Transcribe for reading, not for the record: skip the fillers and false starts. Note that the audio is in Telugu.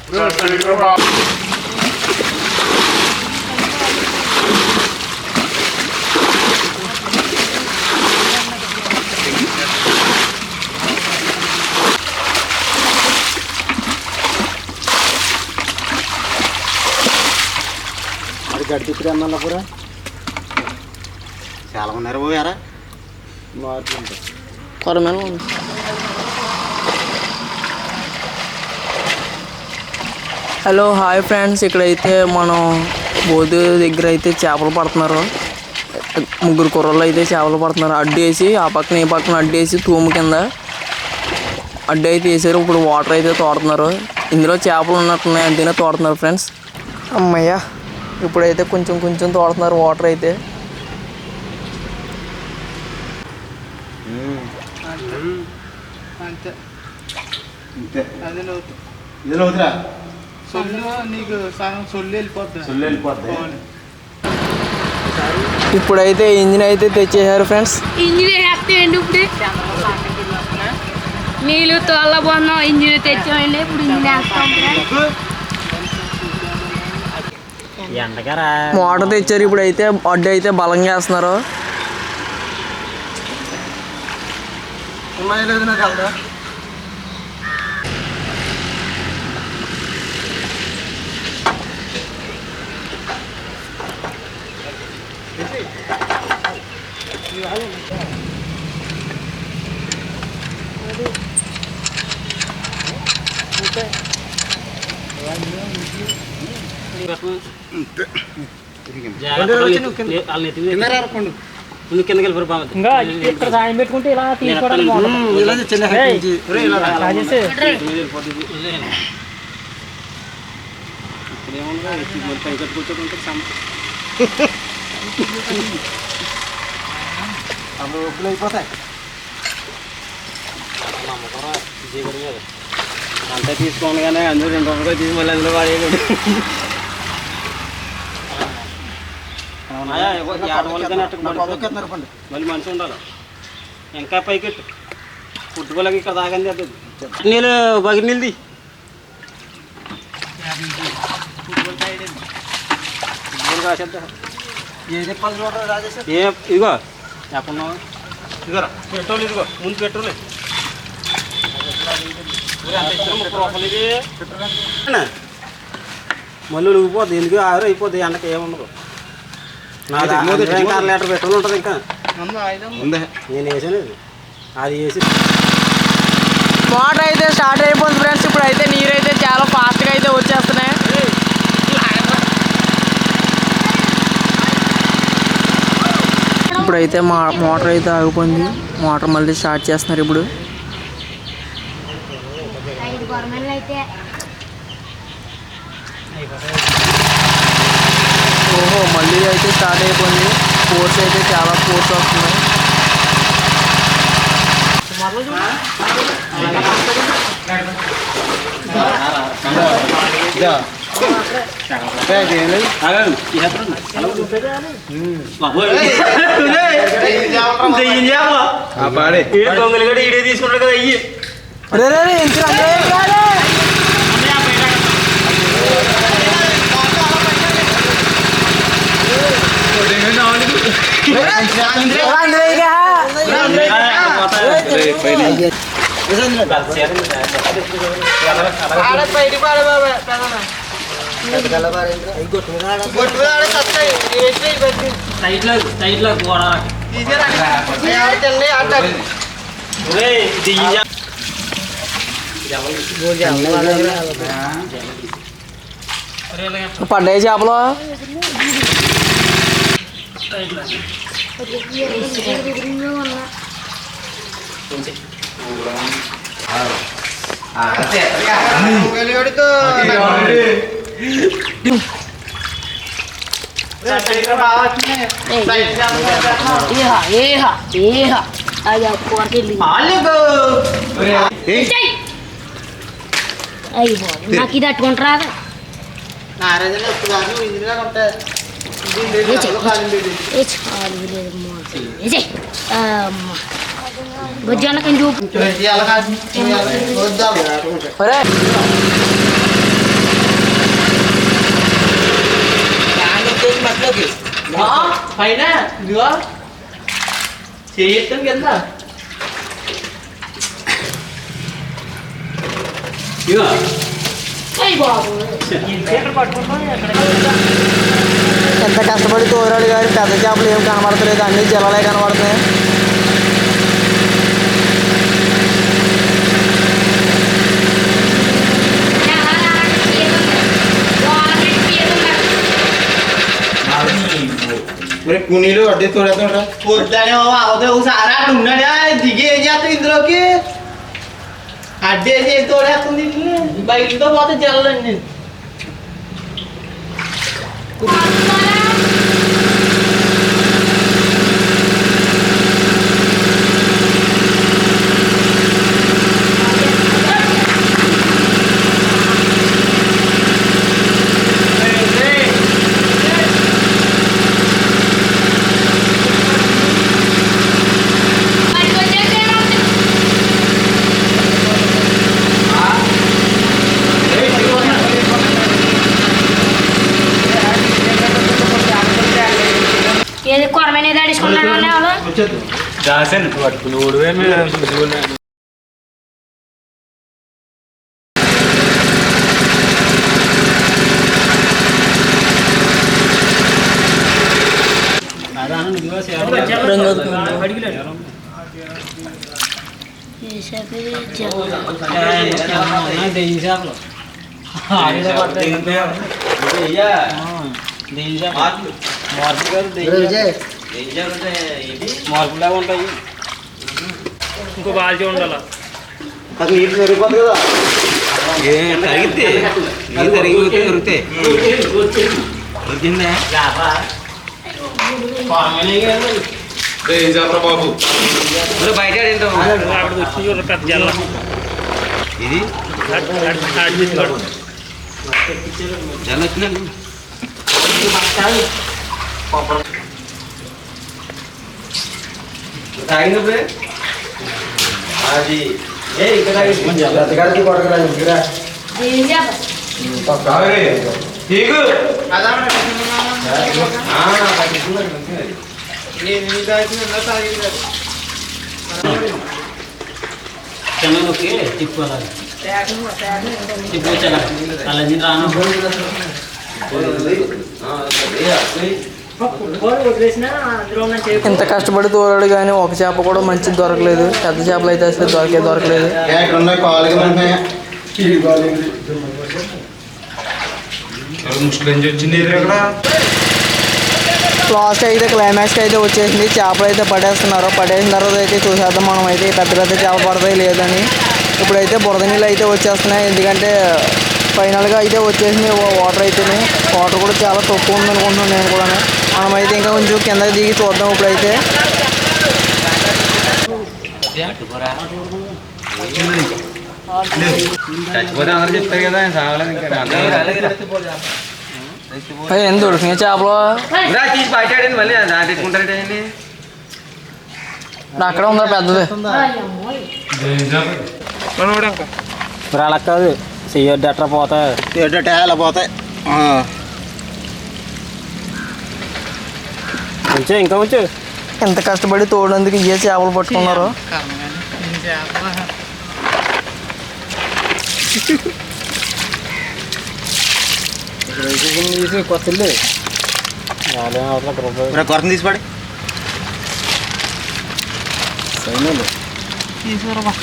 అది గడిపిప్పుడు అన్న పూరా చాలా ఉన్నారు పోయారా మార్పు ఉంటుంది కొరమేన హలో హాయ్ ఫ్రెండ్స్, ఇక్కడైతే మనం బోధి దగ్గర అయితే చేపలు పడుతున్నారు. ముగ్గురు కుర్రలు అయితే చేపలు పడుతున్నారు. అడ్డు వేసి ఆ పక్కన ఈ పక్కన అడ్డు వేసి తూము కింద అడ్డు అయితే వేసారు. ఇప్పుడు వాటర్ అయితే తోడుతున్నారు. ఇందులో చేపలు ఉన్నట్టున్నాయి, అంతేనే తోడుతున్నారు ఫ్రెండ్స్. అమ్మయ్య, ఇప్పుడైతే కొంచెం కొంచెం తోడుతున్నారు వాటర్ అయితే. ఇప్పుడైతే ఇంజిన్ అయితే తెచ్చేసారు ఫ్రెండ్స్. నీళ్ళు తోలబోన్నాం, ఇంజిన్ తెచ్చామండి. ఇప్పుడు ఇంజిన్ వేస్తాం. మోటార్ తెచ్చారు. ఇప్పుడైతే అడ్డు అయితే బలంగా వేస్తున్నారు. కిందకి వెళ్ళిపోరు ఇక్కడ సాయం పెట్టుకుంటే ఇలా తీసుకోవడానికి అయిపోతాయి అంతా తీసుకోండి కానీ అందరూ 2 రూపాయలు తీసి మళ్ళీ అందులో వాడేయలేదు. మళ్ళీ మనిషి ఉండాలి. ఇంకా పైకెట్టు పుట్టుకోలేక ఇక్కడ తాగండి. అది నీళ్ళు బగిరి నీళ్ళది ఇదిగో ఎక్కడున్నావు? ఇదిగోరా పెట్రోల్, ఇదిగో ముందు పెట్రోల్. మళ్ళీ ఉడిగిపోద్ది, ఎందుకు ఆరు అయిపోద్ది. ఎండకి ఏముండదు. లీటర్ పెట్రోల్ ఉంటుంది. ఇంకా నేను వేసాను, అది వేసి మోటార్ అయితే స్టార్ట్ అయిపోయింది ఫ్రెండ్స్. ఇప్పుడు అయితే నీరు అయితే చాలా ఫాస్ట్గా అయితే వచ్చేస్తున్నాయి. ఇప్పుడైతే మోటార్ అయితే ఆగిపోయింది. మోటార్ మళ్ళీ స్టార్ట్ చేస్తున్నారు. ఇప్పుడు ఓహో, మళ్ళీ అయితే స్టార్ట్ అయిపోయింది. ఫోర్స్ అయితే చాలా ఫోర్స్ వస్తుంది. దొంగలు కూడా ఈడే తీసుకుంటారు కదా. అయ్యి పడ్డాయి చేపలు. నాకు ఇది అట్టుకుంటారా? దాంట్లోకి పైన ఇదిగో చేయొచ్చు కింద ఇగో అయ్యి బాబు ఎంత కష్టపడి తోరాడు కానీ పెద్ద చేపలు ఏం కనబడతలేదు, అన్ని జలాలే కనబడుతున్నాయి. మరి కూనీలు అడ్డే తోడేస్తాడు పొద్దునే అవతే ఒకసారి అక్కడ ఉన్నాడా దిగి ఏం చేస్తాం ఇందులోకి అడ్డేసి తోడేస్తుంది బయటతో పోతే జల్లండి. ఏది కొరమైన దాడించుకున్నాడు వాళ్ళు దాసన్ పట్టుకుని ఊడివే మార్పులా ఉంటాయి. ఇంకో బాల్చి ఉండాలి. అది నీళ్ళు సరిపోతుంది కదా. తరిగితే తరిగితే దొరికితే దొరికిందా బాబు బయట అక్కడ వచ్చి చూడ పెద్ద జల్ల ఇది జల వచ్చిందండి. తాగినప్పుడే అది ఎత్తగాడికి కొడకరా దగ్గర ఏం చేప చెన్నైకి తిప్పుకోవాలి తిప్పుకొచ్చాక అలా రాను ఎంత కష్టపడి తోరాడు కానీ ఒక చేప కూడా మంచిది దొరకలేదు. పెద్ద చేపలు అయితే అసలు దొరకలేదు. ఇక్కడ ఉన్నాయి కాలుగా ఉన్నాయా ముస్లిం వచ్చింది ఇక్కడ. లాస్ట్ అయితే క్లైమాక్స్కి అయితే వచ్చేసింది. చేపలు అయితే పడేస్తున్నారు. పడేసిన తర్వాత అయితే చూసేద్దాం మనం అయితే పెద్ద పెద్ద చేపలు పడతాయి లేదని. ఇప్పుడైతే బురద నీళ్ళు అయితే వచ్చేస్తున్నాయి, ఎందుకంటే ఫైనల్గా అయితే వచ్చేసింది వాటర్ అయితేనే. వాటర్ కూడా చాలా తక్కువ ఉందనుకుంటున్నాను నేను కూడా. మనమైతే ఇంకా కొంచెం కిందకి దిగి చూద్దాం ఇప్పుడైతే. చచ్చిపోతే అందరూ చెప్తారు కదా సాగలేదు ఇంకా ఎంత దొరికినాయి చేపలు తీసి బయట మళ్ళీ దాంట్లో తెచ్చుకుంటారంటే అక్కడ ఉందా పెద్దది? మరి అలా కాదు చెయ్యొద్దు అట్లా పోతాయి అలా పోతాయి. కొంచెం ఇంకా కొంచెం ఎంత కష్టపడి తోడేందుకు ఏ చేపలు పట్టుకున్నారు. కొత్తలే కొరత తీసిపడి